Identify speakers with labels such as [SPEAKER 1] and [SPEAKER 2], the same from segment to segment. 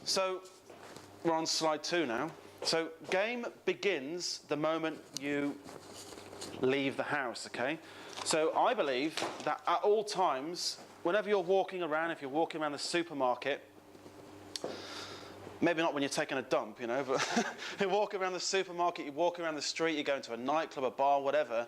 [SPEAKER 1] So we're on slide 2 now. So game begins the moment you leave the house, okay? So I believe that at all times, whenever you're walking around, if you're walking around the supermarket, maybe not when you're taking a dump, you know, but you walk around the supermarket, you walk around the street, you go into a nightclub, a bar, whatever,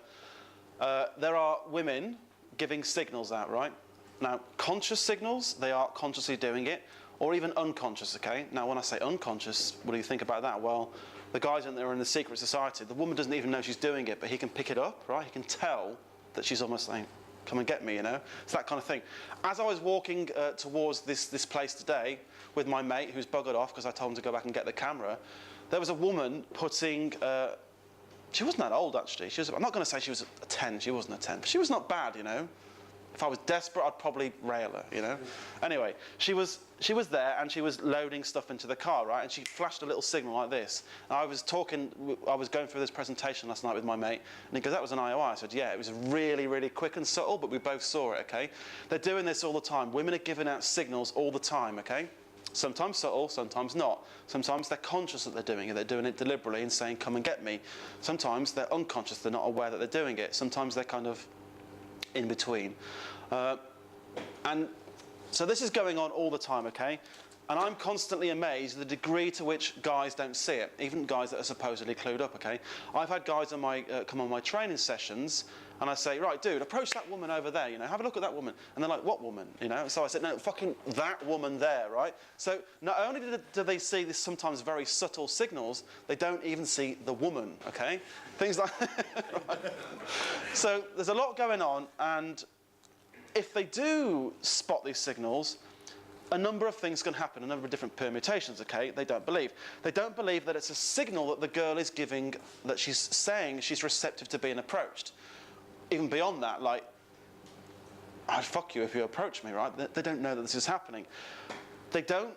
[SPEAKER 1] there are women giving signals out, right? Now, conscious signals, they are consciously doing it, or even unconscious, okay? Now, when I say unconscious, what do you think about that? Well, the guys in there are in the secret society. The woman doesn't even know she's doing it, but he can pick it up, right? He can tell that she's almost saying, come and get me, you know? It's that kind of thing. As I was walking towards this place today with my mate, who's buggered off because I told him to go back and get the camera, there was a woman putting... she wasn't that old, actually. I'm not going to say she was a 10. She wasn't a 10. But she was not bad, you know? If I was desperate, I'd probably rail her, you know? Anyway, she was there, and she was loading stuff into the car, right? And she flashed a little signal like this. And I was going through this presentation last night with my mate, and he goes, that was an IOI. I said, yeah, it was really, really quick and subtle, but we both saw it, okay? They're doing this all the time. Women are giving out signals all the time, okay? Sometimes subtle, sometimes not. Sometimes they're conscious that they're doing it. They're doing it deliberately and saying, come and get me. Sometimes they're unconscious. They're not aware that they're doing it. Sometimes they're kind of in between. And so this is going on all the time, okay? And I'm constantly amazed at the degree to which guys don't see it, even guys that are supposedly clued up, okay? I've had guys on my, come on my training sessions, and I say, right, dude, approach that woman over there, you know, have a look at that woman. And they're like, what woman, you know? So I said, no, fucking that woman there, right? So not only do they see this sometimes very subtle signals, they don't even see the woman, okay? Things like right. So there's a lot going on, and if they do spot these signals, a number of things can happen, a number of different permutations, okay? They don't believe. They don't believe that it's a signal that the girl is giving, that she's saying she's receptive to being approached. Even beyond that, like, I'd fuck you if you approach me, right? They don't know that this is happening. They don't...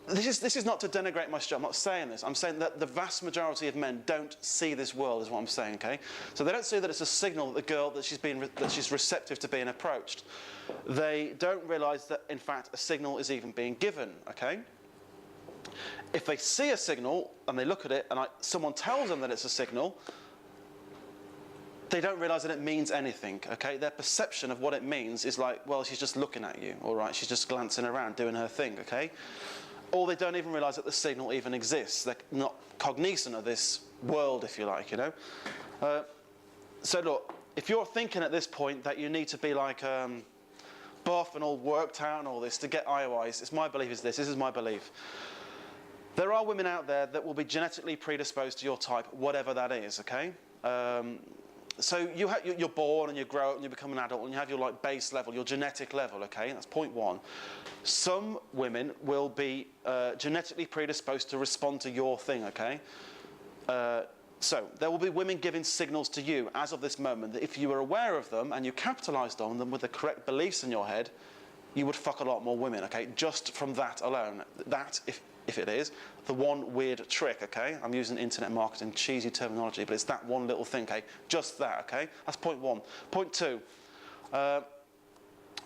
[SPEAKER 1] This is not to denigrate my job. I'm not saying this. I'm saying that the vast majority of men don't see this world, is what I'm saying, okay? So they don't see that it's a signal that the girl, that she's receptive to being approached. They don't realise that, in fact, a signal is even being given, okay? If they see a signal and they look at it and someone tells them that it's a signal, they don't realise that it means anything, okay? Their perception of what it means is like, well, she's just looking at you, all right? She's just glancing around, doing her thing, okay? Or they don't even realise that the signal even exists. They're not cognizant of this world, if you like, you know? So look, if you're thinking at this point that you need to be like buff and all worked out and all this to get IOIs, it's my belief is this is my belief. There are women out there that will be genetically predisposed to your type, whatever that is, okay? So you're born and you grow up and you become an adult and you have your like base level, your genetic level, okay? That's point one. Some women will be genetically predisposed to respond to your thing, okay? So there will be women giving signals to you as of this moment that if you were aware of them and you capitalised on them with the correct beliefs in your head, you would fuck a lot more women, okay? Just from that alone. That, if it is, the one weird trick, okay? I'm using internet marketing, cheesy terminology, but it's that one little thing, okay? Just that, okay? That's point one. Point two,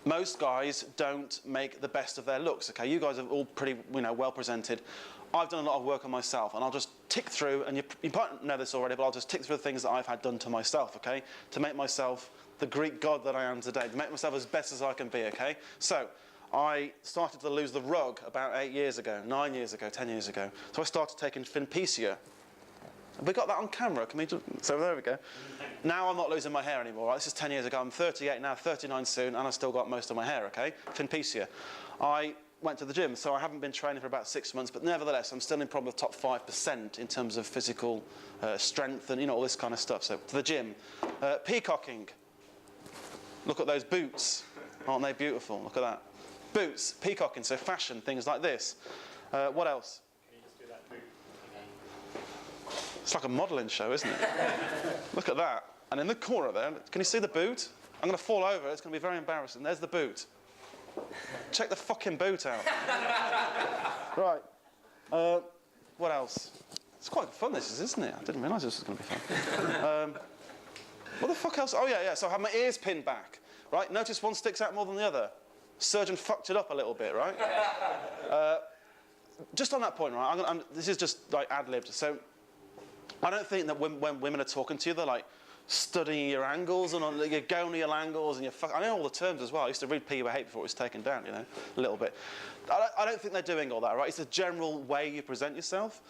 [SPEAKER 1] most guys don't make the best of their looks, okay? You guys are all pretty, you know, well presented. I've done a lot of work on myself, and I'll just tick through, and you might know this already, but I'll just tick through the things that I've had done to myself, okay? To make myself the Greek god that I am today, to make myself as best as I can be, okay? So, I started to lose the rug about 8 years ago, 9 years ago, 10 years ago. So I started taking Finpecia. Have we got that on camera? Can we just... So there we go. Now I'm not losing my hair anymore. Right? This is 10 years ago. I'm 38 now, 39 soon, and I've still got most of my hair, okay? Finpecia. I went to the gym, so I haven't been training for about 6 months, but nevertheless, I'm still in probably the top 5% in terms of physical strength and, you know, all this kind of stuff. So to the gym. Peacocking. Look at those boots. Aren't they beautiful? Look at that. Boots, peacocking, so fashion, things like this. What else?
[SPEAKER 2] Can you just do that boot again?
[SPEAKER 1] It's like a modelling show, isn't it? Look at that. And in the corner there, can you see the boot? I'm going to fall over, it's going to be very embarrassing. There's the boot. Check the fucking boot out. Right. What else? It's quite fun, this is, isn't it? I didn't realise this was going to be fun. What the fuck else? Oh, yeah. So I have my ears pinned back. Right? Notice one sticks out more than the other. Surgeon fucked it up a little bit, right? just on that point, right, this is just like ad-libbed. So I don't think that when women are talking to you, they're like studying your angles and your gonial angles and your I know all the terms as well. I used to read PUA before it was taken down, you know, a little bit. I don't think they're doing all that, right? It's the general way you present yourself.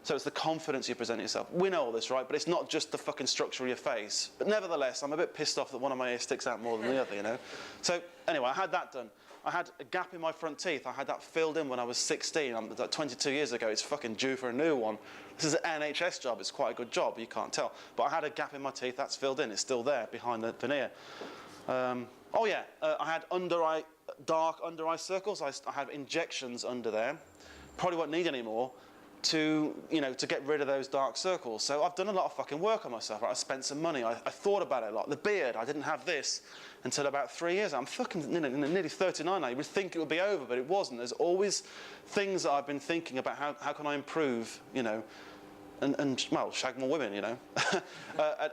[SPEAKER 1] So it's the confidence you present yourself. We know all this, right? But it's not just the fucking structure of your face. But nevertheless, I'm a bit pissed off that one of my ears sticks out more than the other, you know? So anyway, I had that done. I had a gap in my front teeth. I had that filled in when I was 16. Like 22 years ago. It's fucking due for a new one. This is an NHS job. It's quite a good job. You can't tell. But I had a gap in my teeth. That's filled in. It's still there behind the veneer. Oh yeah, I had dark under eye circles. I had injections under there. Probably won't need any more to get rid of those dark circles. So I've done a lot of fucking work on myself. Right? I spent some money. I thought about it a lot. The beard, I didn't have this until about 3 years. I'm fucking nearly 39 now. You would think it would be over, but it wasn't. There's always things that I've been thinking about. How can I improve, you know, and well, shag more women, you know.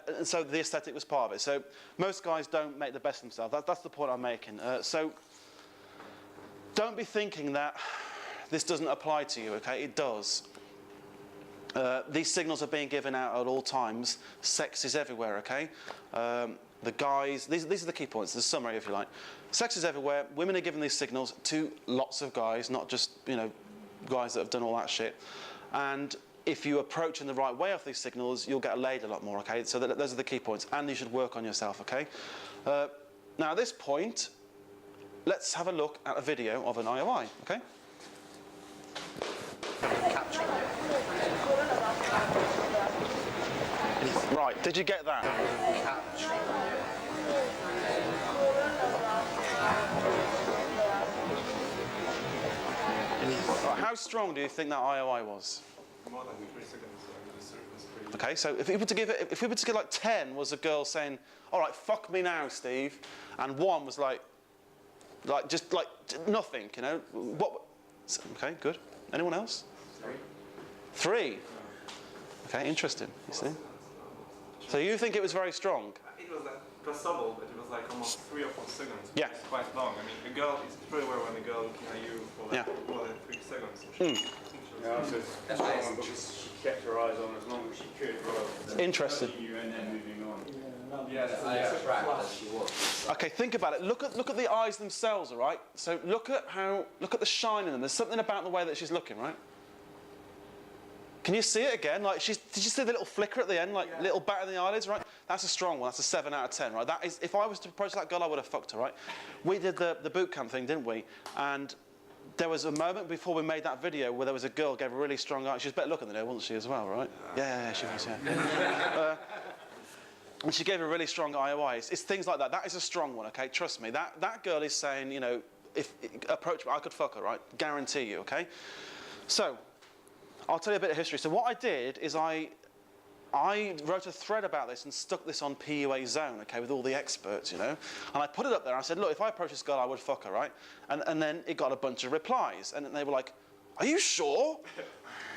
[SPEAKER 1] And so the aesthetic was part of it. So most guys don't make the best of themselves. That's the point I'm making. So don't be thinking that this doesn't apply to you, okay? It does. These signals are being given out at all times. Sex is everywhere, okay? The guys, these are the key points, the summary if you like. Sex is everywhere. Women are giving these signals to lots of guys, not just, you know, guys that have done all that shit. And if you approach in the right way off these signals, you'll get laid a lot more, okay? So those are the key points. And you should work on yourself, okay? Now at this point, let's have a look at a video of an IOI, okay? Right, did you get that? Right, how strong do you think that IOI was?
[SPEAKER 2] More than 3 seconds.
[SPEAKER 1] Okay, so if we were to get like 10 was a girl saying, all right, fuck me now, Steve, and 1 was like just like nothing, you know? Okay, good. Anyone else? 3. Okay, interesting, you see. So you think it was very strong?
[SPEAKER 3] It was subtle, but it was like almost 3 or 4 seconds.
[SPEAKER 1] Yeah.
[SPEAKER 3] It's quite long. I mean, a girl is everywhere when a girl looking at you for like more than 3 seconds.
[SPEAKER 2] Yeah, so that's nice. Because she kept her eyes on as long as she could, rather than
[SPEAKER 1] interesting.
[SPEAKER 2] You and then moving on.
[SPEAKER 3] Yeah,
[SPEAKER 4] I attract as she was.
[SPEAKER 1] Okay, think about it. Look at the eyes themselves, all right? So look at the shine in them. There's something about the way that she's looking, right? Can you see it again? Like did you see the little flicker at the end, like little bat in the eyelids, right? That's a strong one. That's a 7 out of 10, right? That is, if I was to approach that girl, I would have fucked her, right? We did the boot camp thing, didn't we? And there was a moment before we made that video where there was a girl gave a really strong eye. She was better looking than her, wasn't she, as well, right? Yeah, she was, yeah. And she gave a really strong IOI. It's things like that. That is a strong one, okay? Trust me. That girl is saying, you know, if approach me, I could fuck her, right? Guarantee you, okay? So I'll tell you a bit of history. So what I did is I wrote a thread about this and stuck this on PUA Zone, okay, with all the experts, you know. And I put it up there. And I said, look, if I approach this girl, I would fuck her, right? And then it got a bunch of replies. And they were like, are you sure?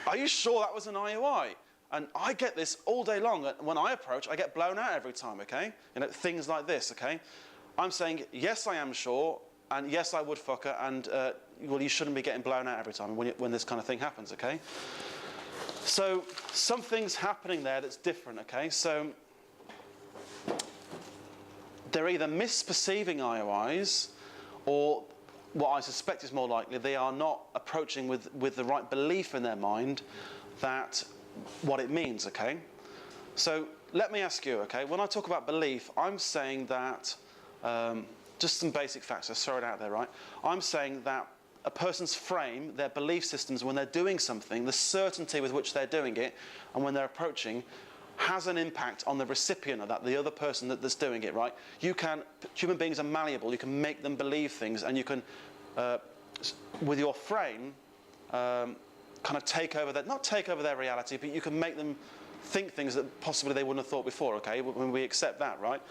[SPEAKER 1] Are you sure that was an IOI? And I get this all day long. When I approach, I get blown out every time, okay? You know, things like this, okay? I'm saying, yes, I am sure. And yes, I would fuck her. And, well, you shouldn't be getting blown out every time when this kind of thing happens, okay? So something's happening there that's different, okay? So they're either misperceiving IOIs, or what I suspect is more likely, they are not approaching with the right belief in their mind that what it means, okay? So let me ask you, okay? When I talk about belief, I'm saying that, just some basic facts, I throw it out there, right? I'm saying that a person's frame, their belief systems, when they're doing something, the certainty with which they're doing it, and when they're approaching, has an impact on the recipient of that, the other person that's doing it, right? Human beings are malleable, you can make them believe things, and you can, with your frame, kind of take over not take over their reality, but you can make them think things that possibly they wouldn't have thought before, okay, when we accept that, right?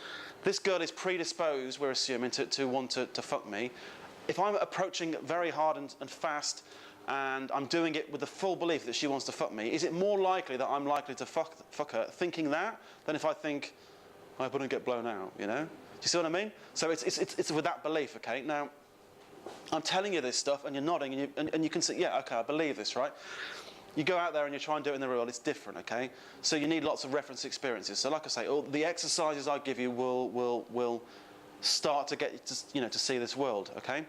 [SPEAKER 1] This girl is predisposed, we're assuming, to want to fuck me. If I'm approaching very hard and fast, and I'm doing it with the full belief that she wants to fuck me, is it more likely that I'm likely to fuck her thinking that than if I think I wouldn't get blown out, you know? Do you see what I mean? So it's with that belief, okay? Now, I'm telling you this stuff, and you're nodding, and you can say, yeah, okay, I believe this, right? You go out there and you try and do it in the real world, it's different, okay? So you need lots of reference experiences. So like I say, all the exercises I give you will start to get you to see this world, okay?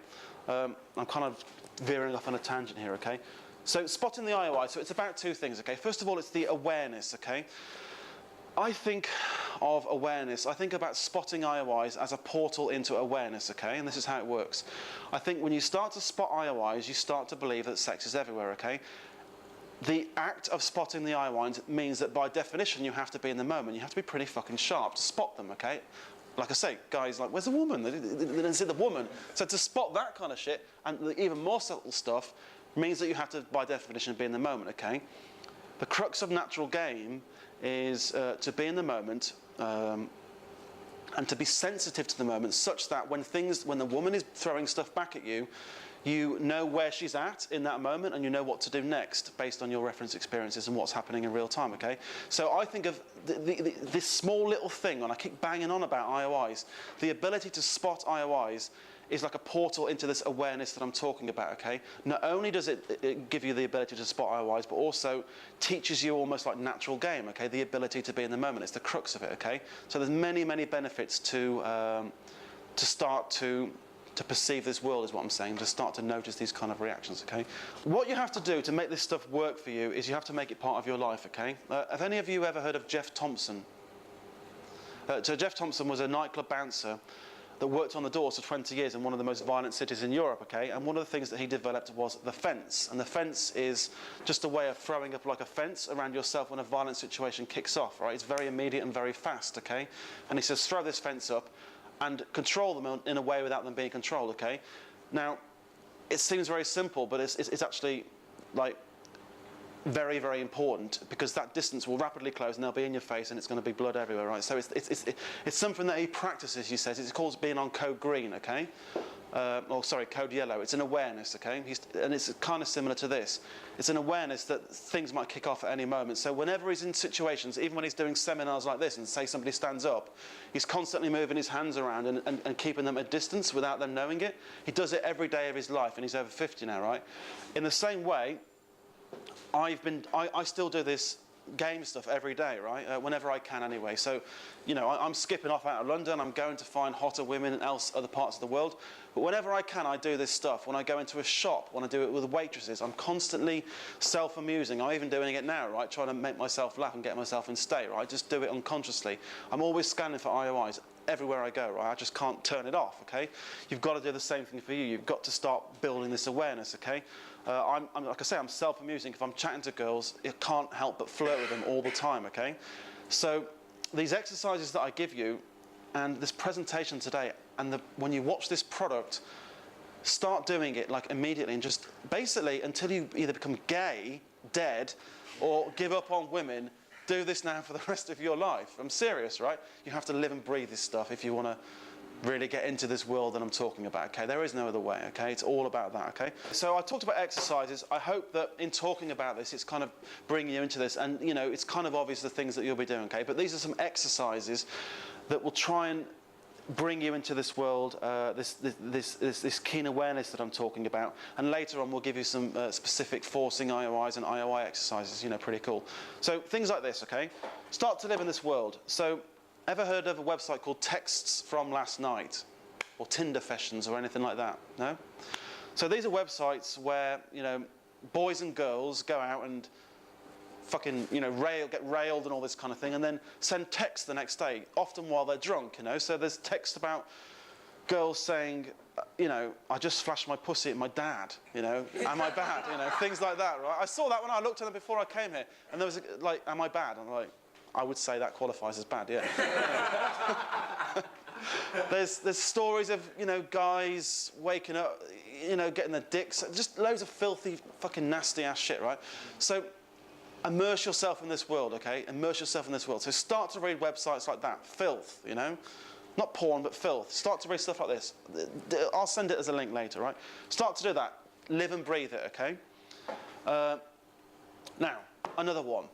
[SPEAKER 1] I'm kind of veering off on a tangent here, okay? So spotting the IOI, so it's about two things, okay? First of all, it's the awareness, okay? I think of awareness, I think about spotting IOIs as a portal into awareness, okay? And this is how it works. I think when you start to spot IOIs, you start to believe that sex is everywhere, okay? The act of spotting the IOIs means that by definition you have to be in the moment. You have to be pretty fucking sharp to spot them, okay? Like I say, guys like, where's the woman? They didn't see the woman. So to spot that kind of shit, and the even more subtle stuff, means that you have to, by definition, be in the moment, okay? The crux of natural game is to be in the moment and to be sensitive to the moment, such that when the woman is throwing stuff back at you, you know where she's at in that moment, and you know what to do next based on your reference experiences and what's happening in real time, okay? So I think of this small little thing, and I keep banging on about IOIs, the ability to spot IOIs is like a portal into this awareness that I'm talking about, okay? Not only does it give you the ability to spot IOIs, but also teaches you almost like natural game, okay? The ability to be in the moment. It's the crux of it, okay? So there's many, many benefits to start to perceive this world, is what I'm saying, to start to notice these kind of reactions, okay? What you have to do to make this stuff work for you is you have to make it part of your life, okay? Have any of you ever heard of Jeff Thompson? So Jeff Thompson was a nightclub bouncer that worked on the doors for 20 years in one of the most violent cities in Europe, okay? And one of the things that he developed was the fence. And the fence is just a way of throwing up like a fence around yourself when a violent situation kicks off, right? It's very immediate and very fast, okay? And he says, throw this fence up and control them in a way without them being controlled, okay? Now, it seems very simple, but it's actually, like, very, very important, because that distance will rapidly close and they'll be in your face and it's going to be blood everywhere, right? So it's something that he practices, he says. It's called being on code green, okay? Code yellow. It's an awareness, okay? And it's kind of similar to this. It's an awareness that things might kick off at any moment. So whenever he's in situations, even when he's doing seminars like this and say somebody stands up, he's constantly moving his hands around and keeping them at distance without them knowing it. He does it every day of his life, and he's over 50 now, right? In the same way, I still do this game stuff every day, right? Whenever I can anyway. So, you know, I'm skipping off out of London. I'm going to find hotter women in other parts of the world. But whenever I can, I do this stuff. When I go into a shop, when I do it with waitresses, I'm constantly self-amusing. I'm even doing it now, right? Trying to make myself laugh and get myself in state, right? I just do it unconsciously. I'm always scanning for IOIs everywhere I go, right? I just can't turn it off, okay? You've got to do the same thing for you. You've got to start building this awareness, okay? I'm like I say, I'm self-amusing. If I'm chatting to girls, I can't help but flirt with them all the time, okay? So these exercises that I give you and this presentation today, and when you watch this product, start doing it like immediately, and just basically until you either become gay, dead, or give up on women. Do this now for the rest of your life. I'm serious, right? You have to live and breathe this stuff if you want to really get into this world that I'm talking about, okay? There is no other way, okay? It's all about that, okay? So I talked about exercises. I hope that in talking about this, it's kind of bringing you into this, and, you know, it's kind of obvious the things that you'll be doing, okay? But these are some exercises that will try and bring you into this world, this keen awareness that I'm talking about. And later on, we'll give you some specific forcing IOIs and IOI exercises, you know, pretty cool. So things like this, okay? Start to live in this world. So ever heard of a website called Texts from Last Night, or Tinderfessions, or anything like that? No? So these are websites where, you know, boys and girls go out and fucking, you know, get railed and all this kind of thing, and then send texts the next day, often while they're drunk, you know. So there's text about girls saying, you know, I just flashed my pussy at my dad, you know, am I bad? You know, things like that, right? I saw that when I looked at them before I came here, and there was like, am I bad? I'm like, I would say that qualifies as bad, yeah. There's stories of, you know, guys waking up, you know, getting their dicks, just loads of filthy, fucking nasty ass shit, right? So immerse yourself in this world, okay? Immerse yourself in this world. So start to read websites like that, filth, you know? Not porn, but filth. Start to read stuff like this. I'll send it as a link later, right? Start to do that. Live and breathe it, okay? Now, another one.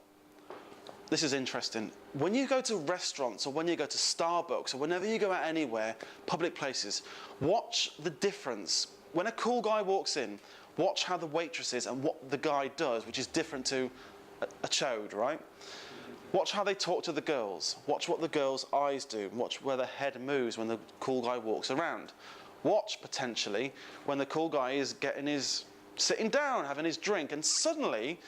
[SPEAKER 1] This is interesting. When you go to restaurants, or when you go to Starbucks, or whenever you go out anywhere, public places, watch the difference when a cool guy walks in, watch how the waitress is and what the guy does, which is different to a chode, right? Watch how they talk to the girls. Watch what the girls' eyes do. Watch where the head moves when the cool guy walks around. Watch, potentially, when the cool guy is sitting down, having his drink, and suddenly,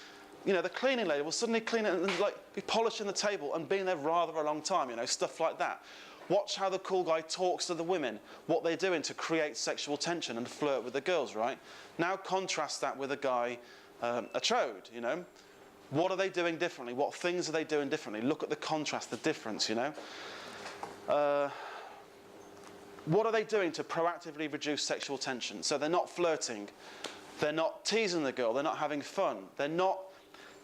[SPEAKER 1] you know, the cleaning lady will suddenly clean it and like be polishing the table and being there rather a long time, you know, stuff like that. Watch how the cool guy talks to the women, what they're doing to create sexual tension and flirt with the girls, right? Now contrast that with a guy, a chode, you know. What are they doing differently? What things are they doing differently? Look at the contrast, the difference, you know. What are they doing to proactively reduce sexual tension? So they're not flirting. They're not teasing the girl. They're not having fun. They're not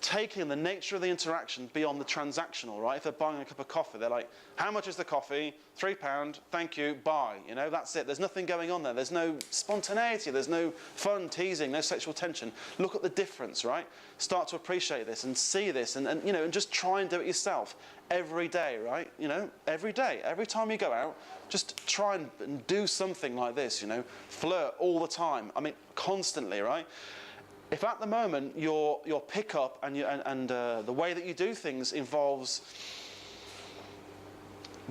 [SPEAKER 1] taking the nature of the interaction beyond the transactional, right? If they're buying a cup of coffee, they're like, how much is the coffee? £3, thank you, bye. You know, that's it. There's nothing going on there. There's no spontaneity. There's no fun, teasing, no sexual tension. Look at the difference, right? Start to appreciate this and see this and you know, and just try and do it yourself every day, right? You know, every day. Every time you go out, just try and do something like this, you know. Flirt all the time. I mean, constantly, right? If at the moment your pickup and the way that you do things involves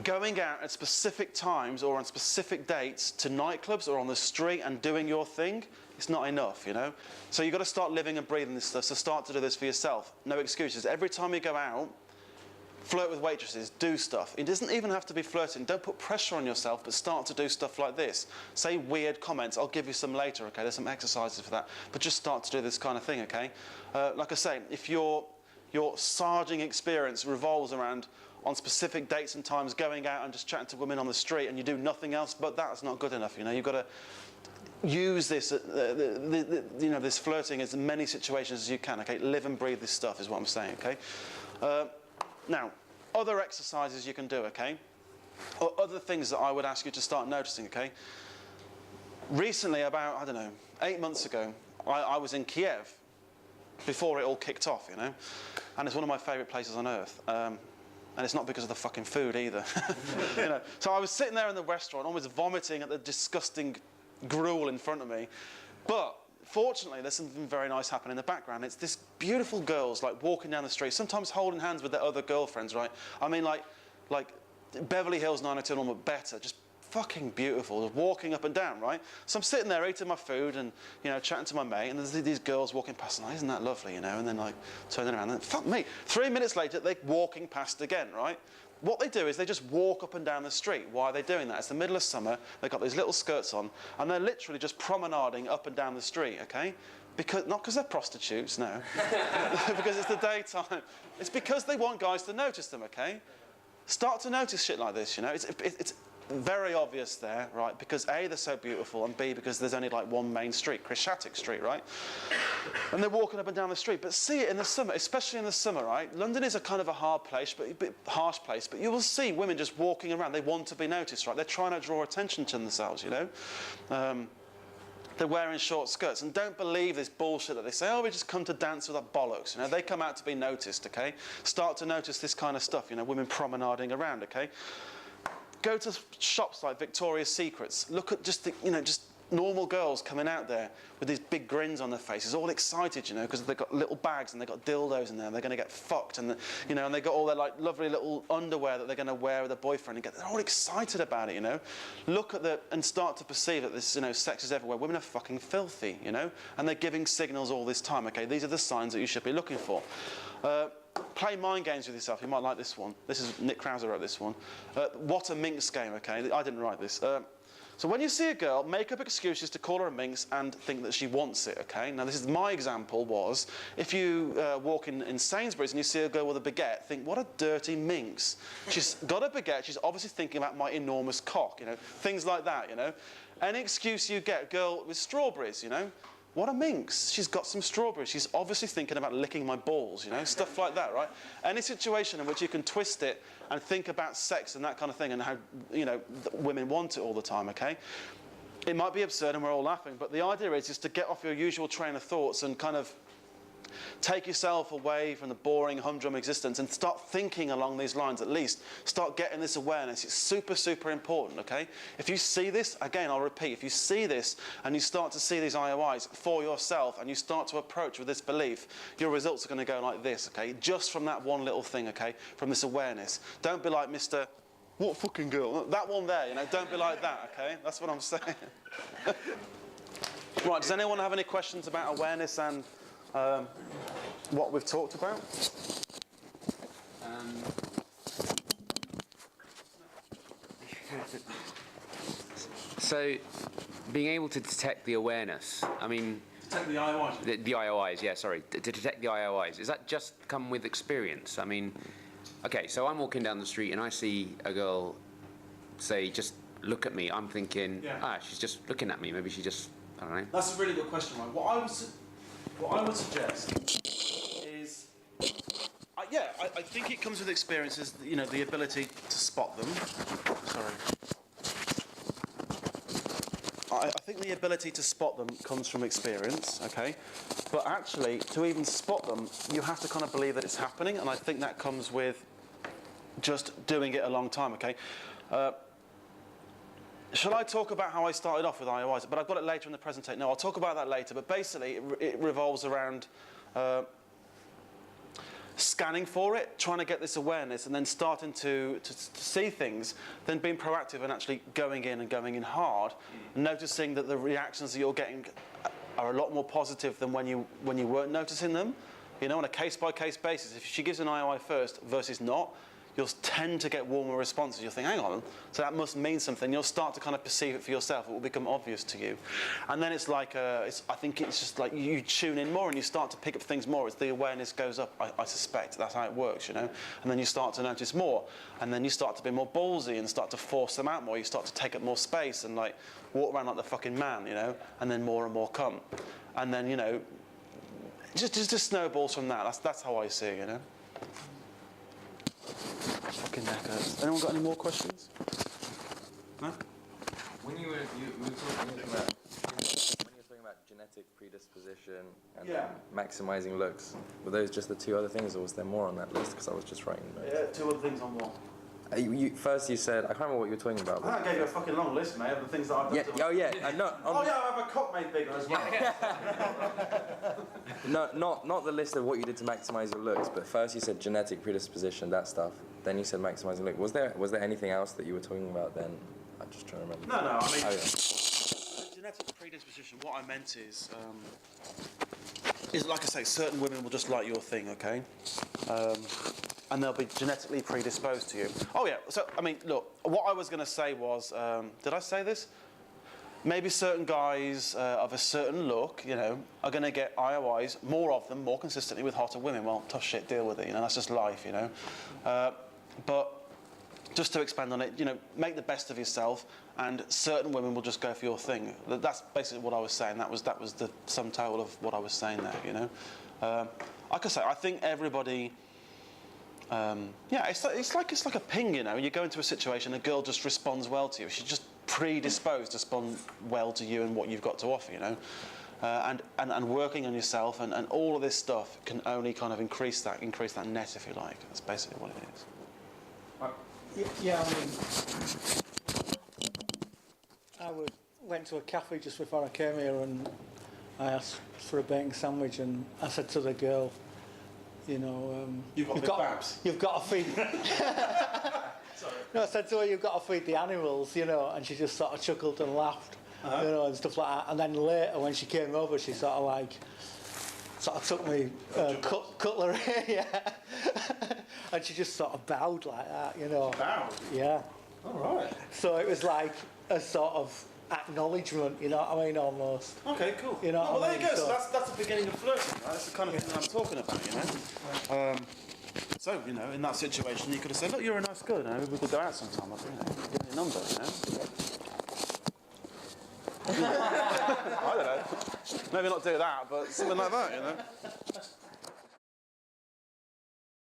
[SPEAKER 1] going out at specific times or on specific dates to nightclubs or on the street and doing your thing, it's not enough, you know. So you've got to start living and breathing this stuff. So start to do this for yourself. No excuses. Every time you go out, flirt with waitresses, do stuff. It doesn't even have to be flirting. Don't put pressure on yourself, but start to do stuff like this. Say weird comments. I'll give you some later, okay? There's some exercises for that. But just start to do this kind of thing, okay? Like I say, if your sergeing experience revolves around on specific dates and times going out and just chatting to women on the street and you do nothing else but that, it's not good enough, you know? You've got to use this, you know, this flirting in as many situations as you can, okay? Live and breathe this stuff is what I'm saying, okay? Now, other exercises you can do, okay? Or other things that I would ask you to start noticing, okay? Recently, about, I don't know, 8 months ago, I was in Kiev before it all kicked off, you know? And it's one of my favourite places on earth. And it's not because of the fucking food either. You know? So I was sitting there in the restaurant, almost vomiting at the disgusting gruel in front of me. But fortunately, there's something very nice happening in the background. It's this beautiful girls like walking down the street, sometimes holding hands with their other girlfriends, right? I mean, like Beverly Hills 90210 but better, just fucking beautiful, just walking up and down, right? So I'm sitting there eating my food and, you know, chatting to my mate, and there's these girls walking past, and like, isn't that lovely, you know? And then like turning around, and fuck me. 3 minutes later, they're walking past again, right? What they do is they just walk up and down the street. Why are they doing that? It's the middle of summer. They've got these little skirts on, and they're literally just promenading up and down the street, okay? Not because they're prostitutes, no. Because it's the daytime. It's because they want guys to notice them, okay? Start to notice shit like this, you know? It's very obvious there, right? Because A, they're so beautiful, and B, because there's only like one main street, Creshatic Street, right? And they're walking up and down the street. But see it in the summer, especially in the summer, right? London is a kind of a hard place, but a bit harsh place. But you will see women just walking around. They want to be noticed, right? They're trying to draw attention to themselves, you know? They're wearing short skirts. And don't believe this bullshit that they say, oh, we just come to dance with our bollocks. You know, they come out to be noticed, okay? Start to notice this kind of stuff, you know, women promenading around, okay? Go to shops like Victoria's Secrets. Look at just, you know, just normal girls coming out there with these big grins on their faces, all excited, you know, because they've got little bags and they've got dildos in there and they're going to get fucked, and, you know, and they've got all their, like, lovely little underwear that they're going to wear with their boyfriend, and they're all excited about it, you know. Look at and start to perceive that this, you know, sex is everywhere. Women are fucking filthy, you know, and they're giving signals all this time, okay? These are the signs that you should be looking for. Play mind games with yourself. You might like this one. This is Nick Krauser wrote this one. What a minx game, okay? I didn't write this. So when you see a girl, make up excuses to call her a minx and think that she wants it, okay? Now, this is my example was, if you walk in Sainsbury's and you see a girl with a baguette, think, what a dirty minx. She's got a baguette, she's obviously thinking about my enormous cock, you know? Things like that, you know? Any excuse you get, girl with strawberries, you know? What a minx. She's got some strawberries. She's obviously thinking about licking my balls, you know, stuff like that, right? Any situation in which you can twist it and think about sex and that kind of thing and how, you know, women want it all the time, okay? It might be absurd and we're all laughing, but the idea is just to get off your usual train of thoughts and kind of take yourself away from the boring, humdrum existence and start thinking along these lines at least. Start getting this awareness. It's super, super important, okay? If you see this, again, I'll repeat, if you see this and you start to see these IOIs for yourself and you start to approach with this belief, your results are going to go like this, okay? Just from that one little thing, okay? From this awareness. Don't be like Mr. What fucking girl? That one there, you know, don't be like that, okay? That's what I'm saying. Right, does anyone have any questions about awareness and what we've talked about?
[SPEAKER 5] So, being able to detect the awareness, I mean...
[SPEAKER 1] Detect the IOIs?
[SPEAKER 5] The IOIs, yeah, sorry. To detect the IOIs, does that just come with experience? I mean... Okay, so I'm walking down the street and I see a girl say, just look at me. I'm thinking, she's just looking at me. Maybe she just, I don't know.
[SPEAKER 1] That's a really good question, right? What I would suggest is, I think it comes with experiences, you know, the ability to spot them. Sorry. I think the ability to spot them comes from experience, okay? But actually, to even spot them, you have to kind of believe that it's happening, and I think that comes with just doing it a long time, okay? Shall I talk about how I started off with IOIs? But I've got it later in the presentation. No, I'll talk about that later. But basically, it revolves around scanning for it, trying to get this awareness, and then starting to see things, then being proactive and actually going in hard, and noticing that the reactions that you're getting are a lot more positive than when you weren't noticing them. You know, on a case-by-case basis, if she gives an IOI first versus not, you'll tend to get warmer responses. You'll think, hang on, so that must mean something. You'll start to kind of perceive it for yourself. It will become obvious to you. And then it's like, I think it's just like you tune in more and you start to pick up things more as the awareness goes up, I suspect. That's how it works, you know. And then you start to notice more. And then you start to be more ballsy and start to force them out more. You start to take up more space and like walk around like the fucking man, you know. And then more and more come. And then, you know, just snowballs from that. That's how I see it, you know. Fucking neck hurts. Anyone got any more questions? No?
[SPEAKER 4] When you were talking about genetic predisposition and maximizing looks, were those just the two other things, or was there more on that list? Because I was just writing notes.
[SPEAKER 1] Yeah, two other things on what?
[SPEAKER 4] First you said, I can't remember what you were talking about.
[SPEAKER 1] I gave you a fucking long list, mate, of the things that I've done. I have a cock made bigger as well.
[SPEAKER 4] No, not the list of what you did to maximize your looks, but first you said genetic predisposition, that stuff. Then you said maximizing look. Was there anything else that you were talking about then? I'm just trying to remember.
[SPEAKER 1] No, I mean, genetic predisposition, what I meant is like I say, certain women will just like your thing, okay? And they'll be genetically predisposed to you. Oh yeah, so, I mean, look, what I was going to say was, did I say this? Maybe certain guys of a certain look, you know, are going to get IOIs, more of them, more consistently with hotter women. Well, tough shit, deal with it, you know, that's just life, you know. But just to expand on it, you know, make the best of yourself, and certain women will just go for your thing. That's basically what I was saying. That was the sum total of what I was saying there, you know. Like I say, I think everybody... it's like a ping, you know. You go into a situation, a girl just responds well to you. She's just predisposed to respond well to you and what you've got to offer, you know. And working on yourself and all of this stuff can only kind of increase that net, if you like. That's basically what it is.
[SPEAKER 6] Yeah, I mean, went to a cafe just before I came here and I asked for a bacon sandwich, and I said to the girl, you know, you've got to feed.
[SPEAKER 1] Sorry.
[SPEAKER 6] No, I said to her, you've got to feed the animals, you know, and she just sort of chuckled and laughed, you know, and stuff like that. And then later, when she came over, she sort of took me cutlery, yeah, and she just sort of bowed like that, you know.
[SPEAKER 1] Bowed?
[SPEAKER 6] Yeah.
[SPEAKER 1] All right.
[SPEAKER 6] So it was like a sort of acknowledgement, you know what I mean, almost.
[SPEAKER 1] Okay, cool.
[SPEAKER 6] You know,
[SPEAKER 1] well, there you go. So that's the beginning of flirting, right? That's the kind of thing that I'm talking about, you know. So, you know, in that situation, you could have said, "Look, you're a nice girl. You know, we could go out sometime. You know, give me your number, you know." I don't know. Maybe not do that, but something like that, you know.